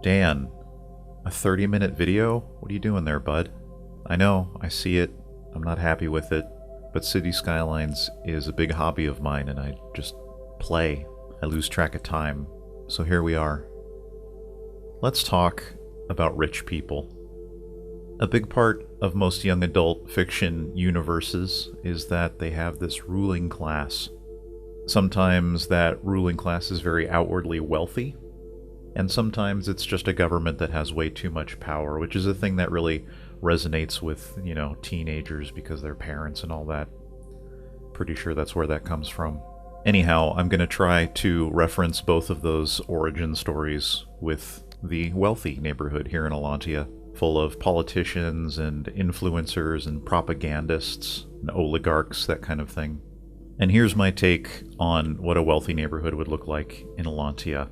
Dan, a 30-minute video? What are you doing there, bud? I know, I see it. I'm not happy with it. But City Skylines is a big hobby of mine, and I just play. I lose track of time. So here we are. Let's talk about rich people. A big part of most young adult fiction universes is that they have this ruling class. Sometimes that ruling class is very outwardly wealthy, and sometimes it's just a government that has way too much power, which is a thing that really resonates with, teenagers because they're parents and all that. Pretty sure that's where that comes from. Anyhow, I'm going to try to reference both of those origin stories with the wealthy neighborhood here in Allantia, full of politicians and influencers and propagandists and oligarchs, that kind of thing. And here's my take on what a wealthy neighborhood would look like in Allantia.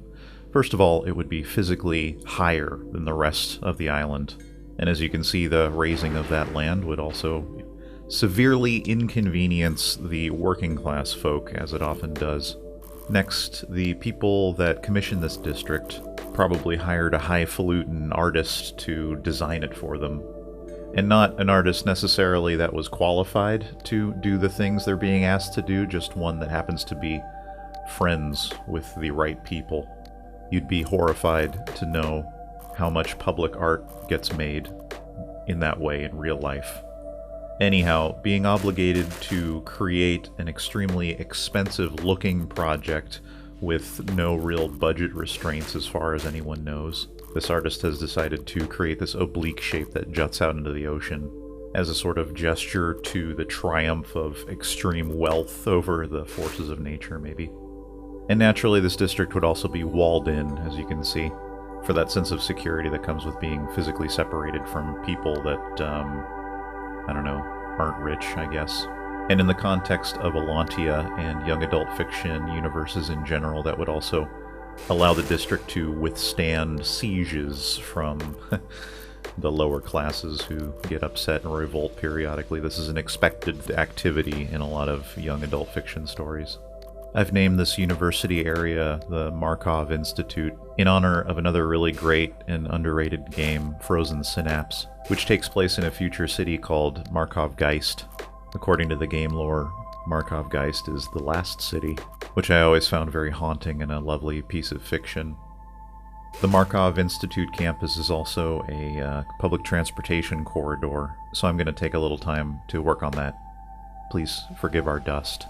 First of all, it would be physically higher than the rest of the island. And as you can see, the raising of that land would also severely inconvenience the working class folk, as it often does. Next, the people that commissioned this district probably hired a highfalutin artist to design it for them. And not an artist necessarily that was qualified to do the things they're being asked to do, just one that happens to be friends with the right people. You'd be horrified to know how much public art gets made in that way in real life. Anyhow, being obligated to create an extremely expensive-looking project with no real budget restraints as far as anyone knows, this artist has decided to create this oblique shape that juts out into the ocean as a sort of gesture to the triumph of extreme wealth over the forces of nature, maybe. And naturally, this district would also be walled in, as you can see, for that sense of security that comes with being physically separated from people that, aren't rich, I guess. And in the context of Allantia and young adult fiction universes in general, that would also allow the district to withstand sieges from the lower classes who get upset and revolt periodically. This is an expected activity in a lot of young adult fiction stories. I've named this university area the Markov Institute in honor of another really great and underrated game, Frozen Synapse, which takes place in a future city called Markov Geist. According to the game lore, Markov Geist is the last city, which I always found very haunting and a lovely piece of fiction. The Markov Institute campus is also a public transportation corridor, so I'm going to take a little time to work on that. Please forgive our dust.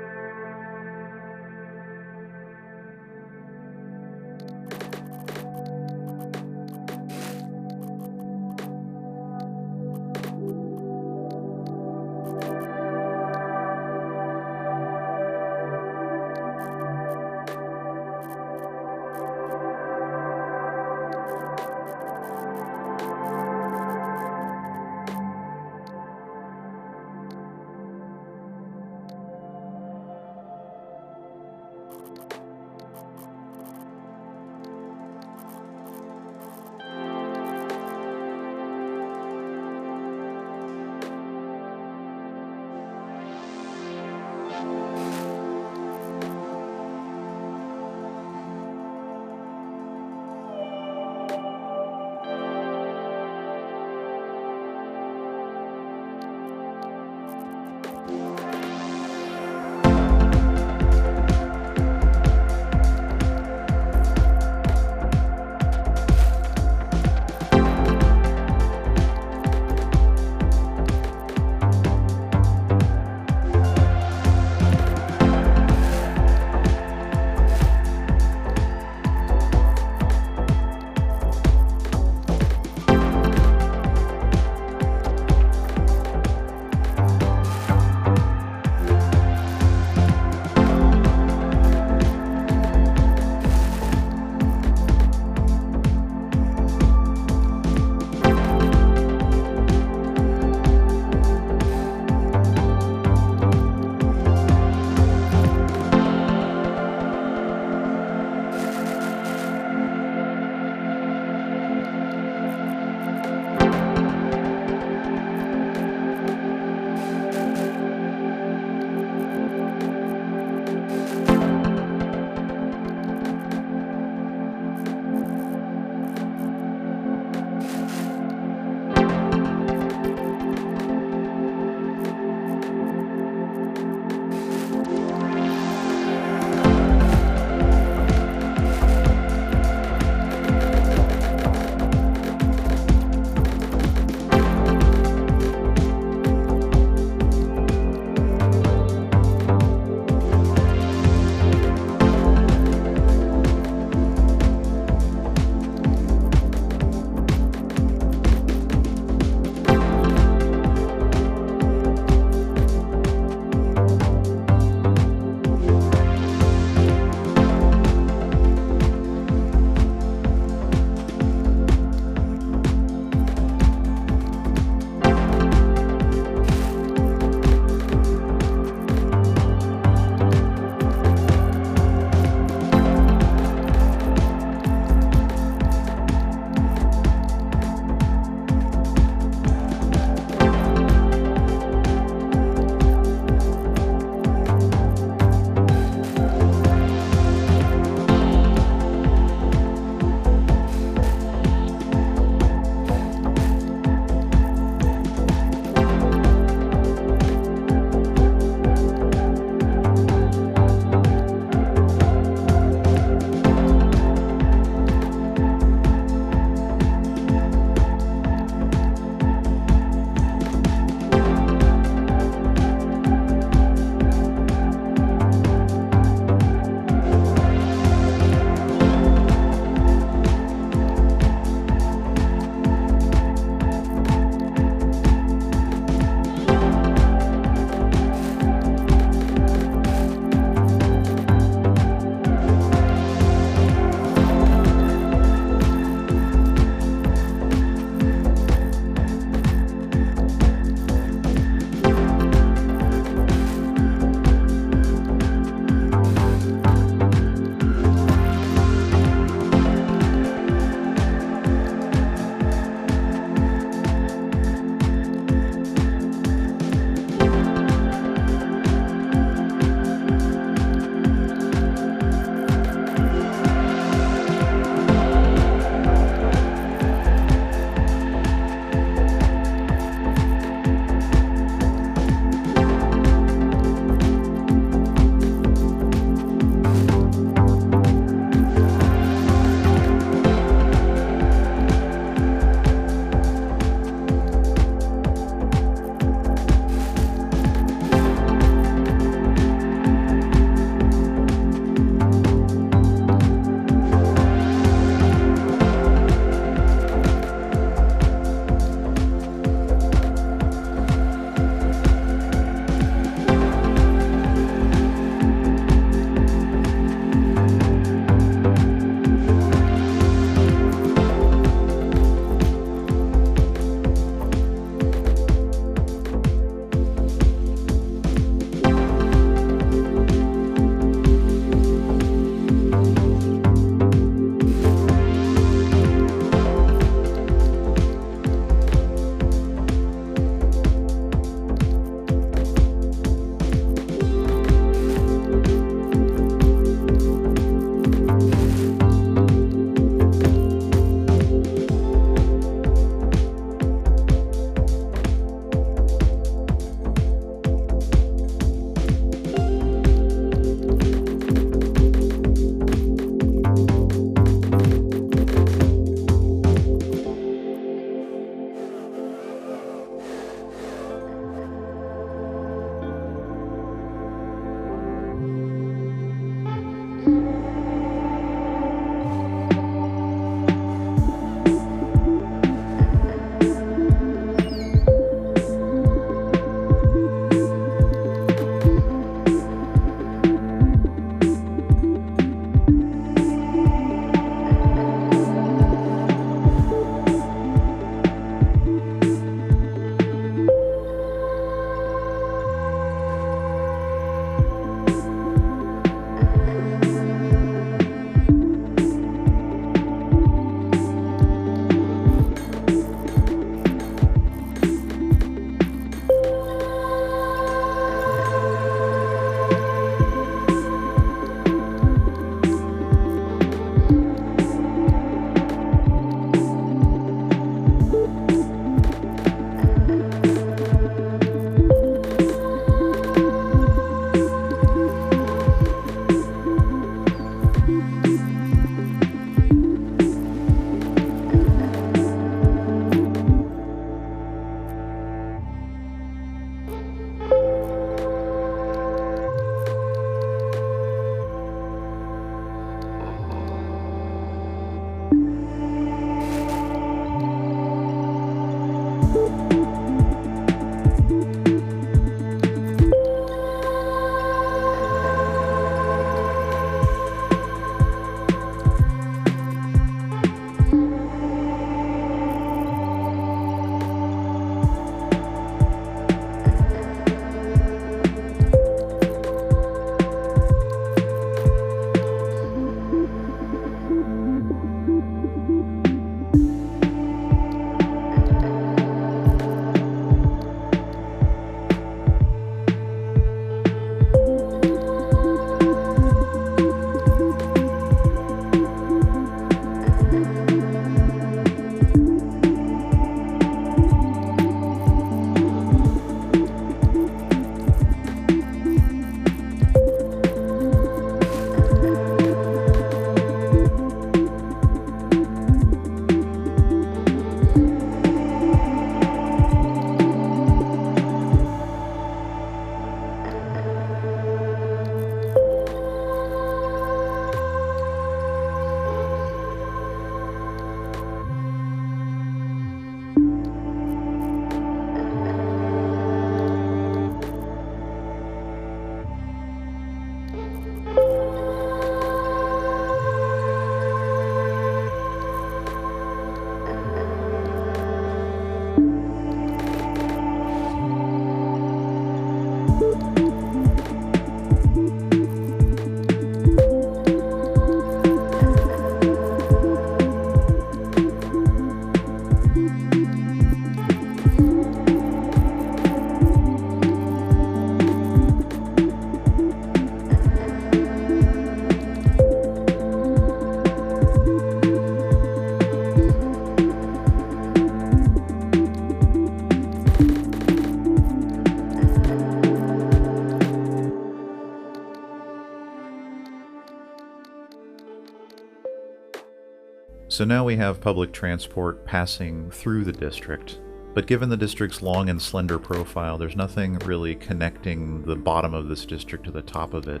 So now we have public transport passing through the district, but given the district's long and slender profile, there's nothing really connecting the bottom of this district to the top of it.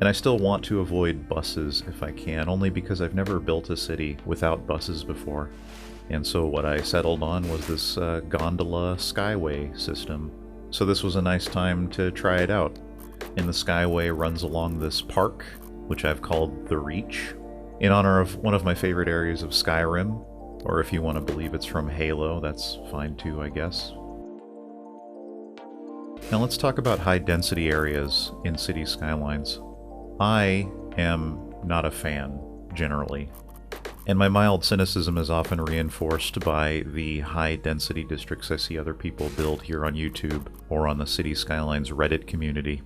And I still want to avoid buses if I can, only because I've never built a city without buses before. And so what I settled on was this gondola Skyway system. So this was a nice time to try it out. And the Skyway runs along this park, which I've called The Reach, in honor of one of my favorite areas of Skyrim, or if you want to believe it's from Halo, that's fine too, I guess. Now let's talk about high-density areas in city skylines. I am not a fan, generally, and my mild cynicism is often reinforced by the high-density districts I see other people build here on YouTube or on the City Skylines Reddit community.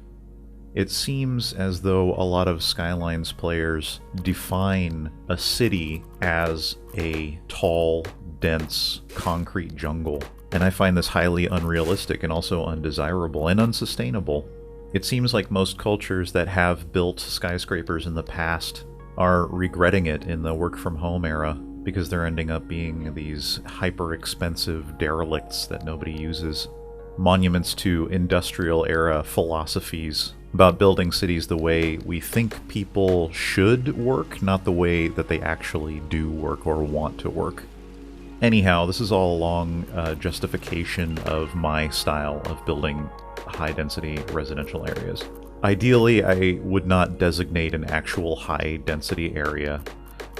It seems as though a lot of Skylines players define a city as a tall, dense, concrete jungle, and I find this highly unrealistic and also undesirable and unsustainable. It seems like most cultures that have built skyscrapers in the past are regretting it in the work-from-home era because they're ending up being these hyper-expensive derelicts that nobody uses. Monuments to industrial-era philosophies about building cities the way we think people should work, not the way that they actually do work or want to work. Anyhow, this is all along justification of my style of building high-density residential areas. Ideally, I would not designate an actual high-density area.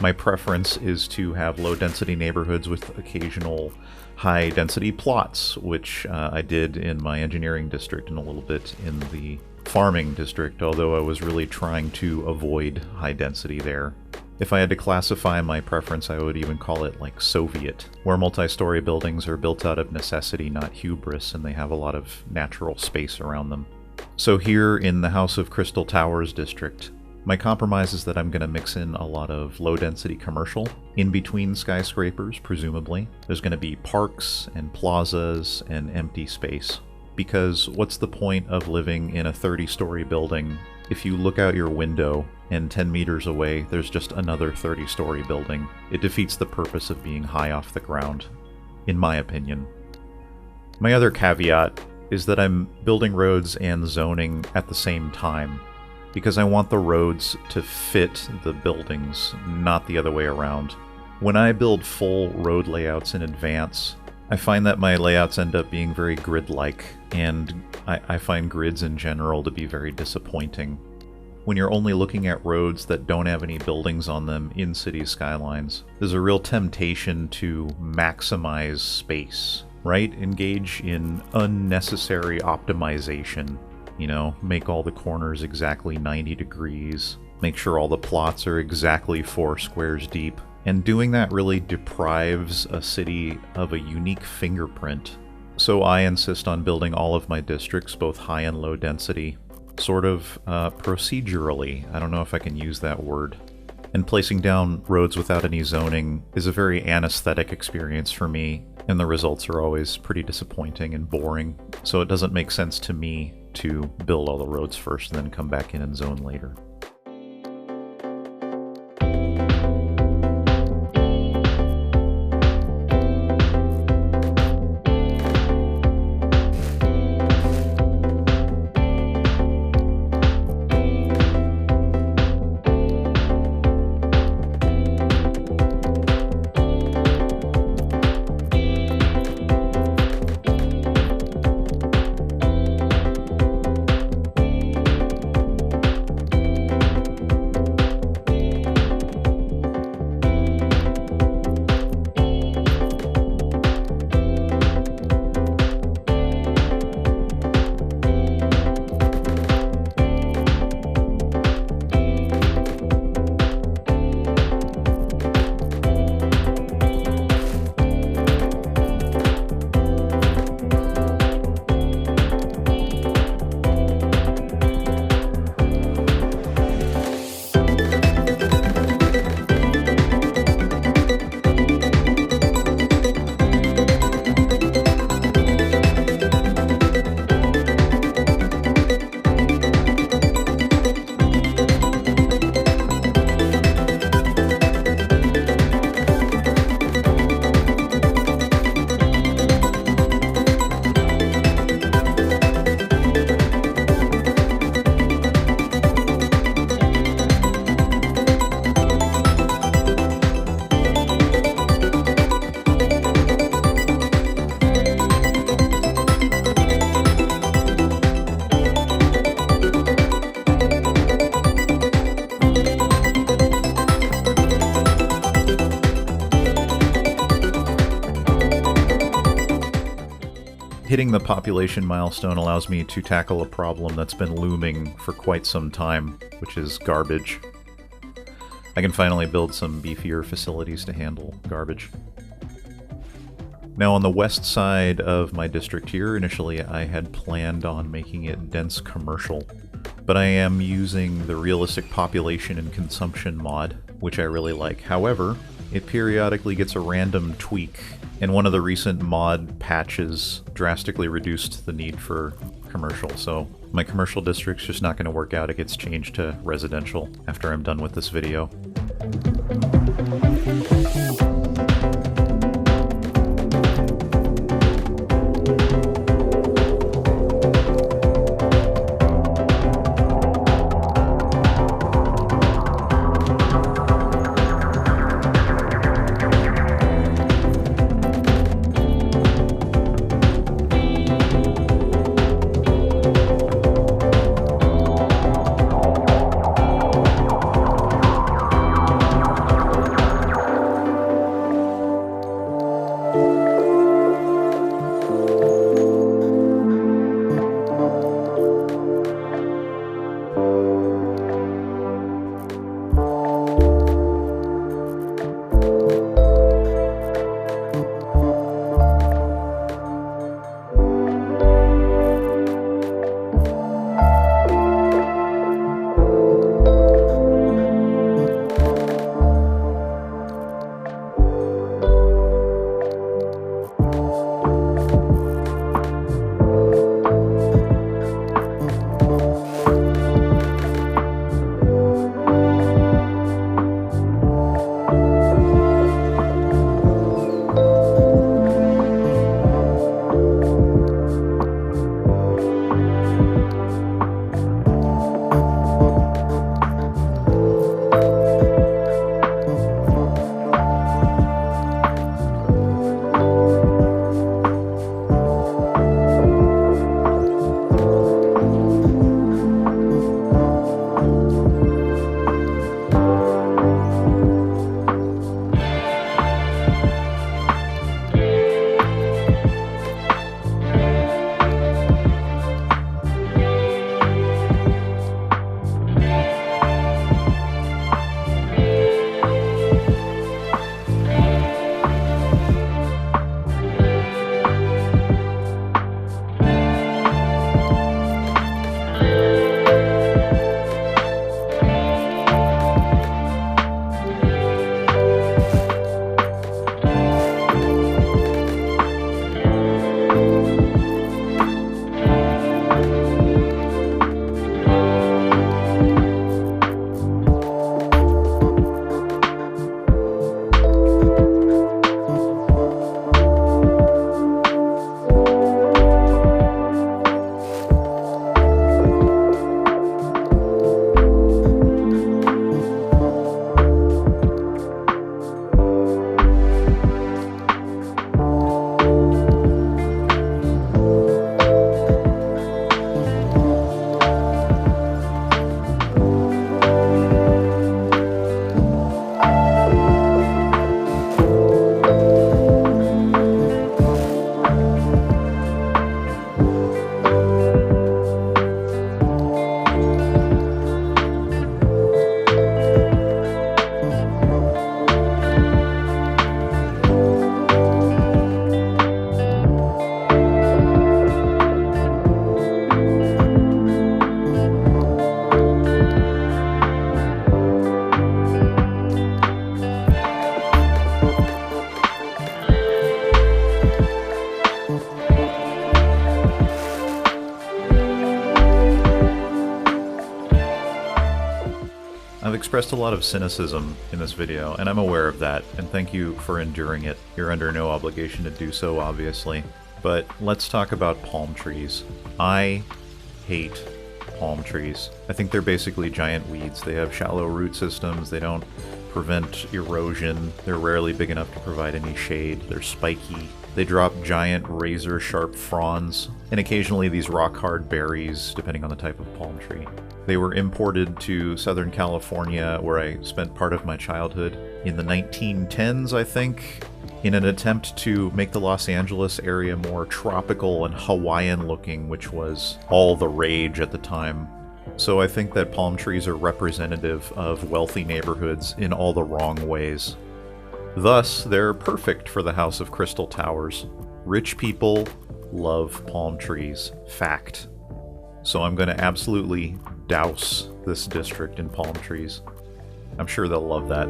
My preference is to have low-density neighborhoods with occasional high-density plots, which I did in my engineering district and a little bit in the farming district, although I was really trying to avoid high density there. If I had to classify my preference, I would even call it like Soviet, where multi-story buildings are built out of necessity, not hubris, and they have a lot of natural space around them. So here in the House of Crystal Towers district, my compromise is that I'm going to mix in a lot of low-density commercial in between skyscrapers, presumably. There's going to be parks and plazas and empty space. Because what's the point of living in a 30-story building if you look out your window and 10 meters away there's just another 30-story building? It defeats the purpose of being high off the ground, in my opinion. My other caveat is that I'm building roads and zoning at the same time, because I want the roads to fit the buildings, not the other way around. When I build full road layouts in advance, I find that my layouts end up being very grid-like, and I find grids in general to be very disappointing. When you're only looking at roads that don't have any buildings on them in city skylines, there's a real temptation to maximize space, right? Engage in unnecessary optimization. You know, make all the corners exactly 90 degrees, make sure all the plots are exactly 4 squares deep. And doing that really deprives a city of a unique fingerprint. So I insist on building all of my districts, both high and low density, sort of procedurally. I don't know if I can use that word. And placing down roads without any zoning is a very anesthetic experience for me, and the results are always pretty disappointing and boring. So it doesn't make sense to me to build all the roads first and then come back in and zone later. Hitting the population milestone allows me to tackle a problem that's been looming for quite some time, which is garbage. I can finally build some beefier facilities to handle garbage. Now on the west side of my district here, initially I had planned on making it dense commercial, but I am using the realistic population and consumption mod, which I really like. However, it periodically gets a random tweak, and one of the recent mod patches drastically reduced the need for commercial, so my commercial district's just not going to work out. It gets changed to residential after I'm done with this video. expressed a lot of cynicism in this video, and I'm aware of that, and thank you for enduring it. You're under no obligation to do so, obviously. But let's talk about palm trees. I hate palm trees. I think they're basically giant weeds. They have shallow root systems, they don't prevent erosion, they're rarely big enough to provide any shade, they're spiky, they drop giant razor-sharp fronds, and occasionally these rock-hard berries, depending on the type of palm tree. They were imported to Southern California, where I spent part of my childhood, in the 1910s, I think, in an attempt to make the Los Angeles area more tropical and Hawaiian looking, which was all the rage at the time. So I think that palm trees are representative of wealthy neighborhoods in all the wrong ways. Thus, they're perfect for the House of Crystal Towers. Rich people love palm trees. Fact. So I'm going to absolutely douse this district in palm trees. I'm sure they'll love that.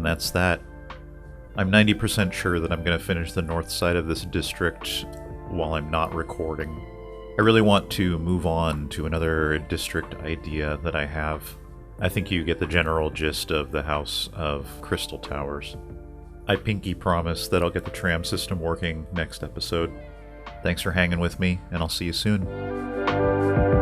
And that's that. I'm 90% sure that I'm going to finish the north side of this district while I'm not recording. I really want to move on to another district idea that I have. I think you get the general gist of the House of Crystal Towers. I pinky promise that I'll get the tram system working next episode. Thanks for hanging with me, and I'll see you soon.